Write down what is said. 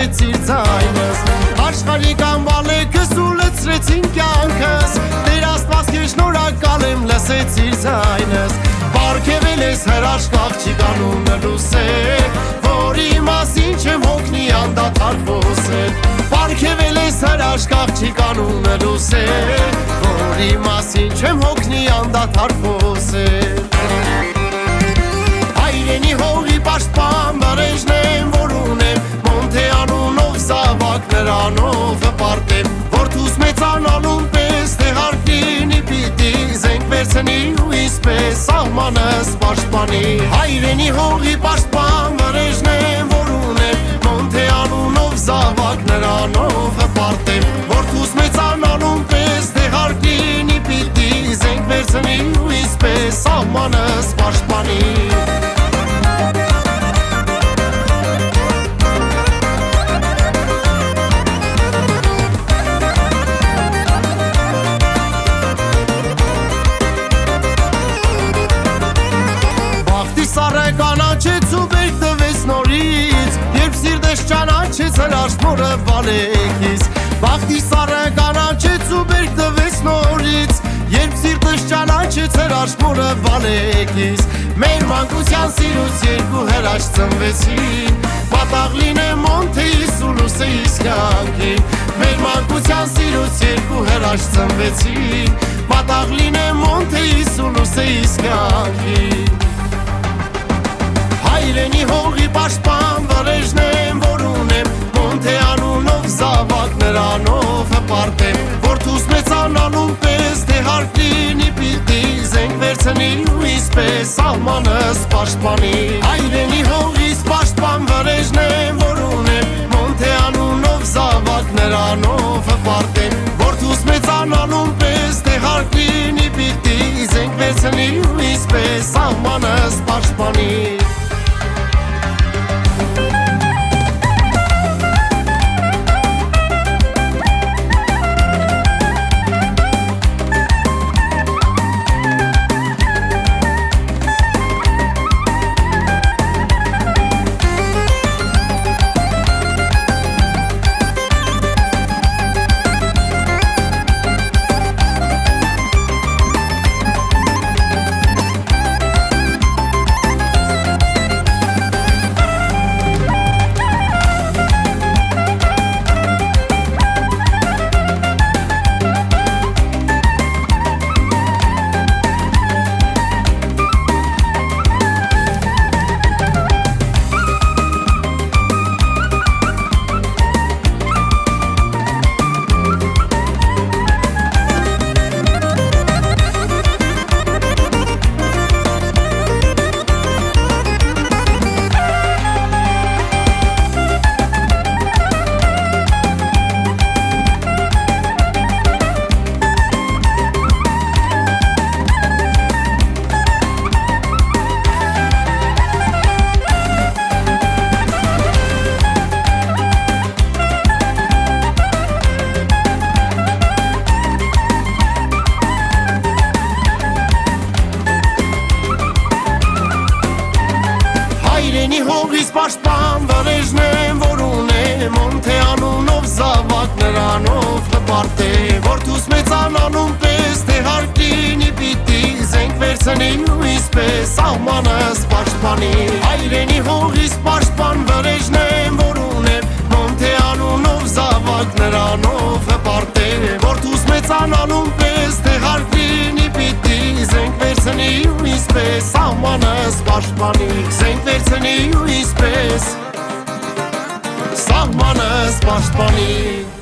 լսեցիր ձայնս Աշխարհի կանվալեքս ու լցրեցին կյանքս Տեր Աստված քեզ շնորհակալ եմ լսեցիր ձայնս Պարգևել ես հրաշք աղջիկ անունը Լուսեր Որի մասին չեմ հոգնի անդադար խոսել Պարգևել ես հրաշք աղջիկ անունը Լուսեր Որի մասին չեմ հոգնի անդադար խոսել Հայրենի հողի պաշտպան վրեժն եմ որ ունեմ Մոնթե անունով զավակ նրանով հպարտեմ Որդուս մեծանալուն պես թե հարկ լինի պիտի Զենք վերցնի ու իսպես սահմանս պաշտպանի Հայրենի հողի պաշտպան վրեժն եմ որ ունեմ Մոնթե անունով զավակ նրանով հպարտեմ Որդուս մեծանալուն պես թե հարկ լինի պիտի Զենք վերցնի ու իսպես սահմանս պաշտպանի Սարը կանաչեց ու բերք տվեց նորից Երբ սիրտս ճանաչեց հրաշք մորը վալեքից Բախտի սարը կանաչեց ու բերք տվեց նորից Երբ սիրտս ճանաչեց հրաշք մորը վալեքից Մեր մանկության սիրուց երկու հրաշք ծնվեցին Պատաղ լինեմ Մոնթեիս ու Լուսեիս կյանքին Մեր մանկության սիրուց երկու հրաշք ծնվեցին Պատաղ լինեմ Մոնթեիս ու Լուսեիս կյանքին Հայրենի հողի պաշտպան վրեժն եմ որ ունեմ Մոնթե անունով զավակ նրանով հպարտեմ Որդուս մեծանալուն պես թե հարկ լինի պիտի Զենք վերցնի ու իսպես սահմանս պաշտպանի Հայրենի հողից պաշտպան վրեժն եմ որ ունեմ Մոնթե անունով զավակ նրանով հպարտեմ Որդուս մեծանալուն պես թե հարկ լինի պիտի Զենք վերցնի ու իսպես սահմանս պաշտպանի Հայրենի հողից պաշտպան վրեժն եմ որ ունեմ Մոնթե անունով զավակ նրանով հպարտեմ Որդուս մեծանալուն պես թե հարկ լինի պիտի Զենք վերցնի ու իսպես սահմանս պաշտպանի Հայրենի հողից պաշտպան վրեժն եմ որ ունեմ Մոնթե անունով զավակ նրանով հպարտեմ Որդուս մեծանալուն պես թե հարկ լինի պիտի Զենք վերցնի ու իսպես սահմանս պաշտպանի Զենք վերցնի ու իսպես սահմանս պաշտպանի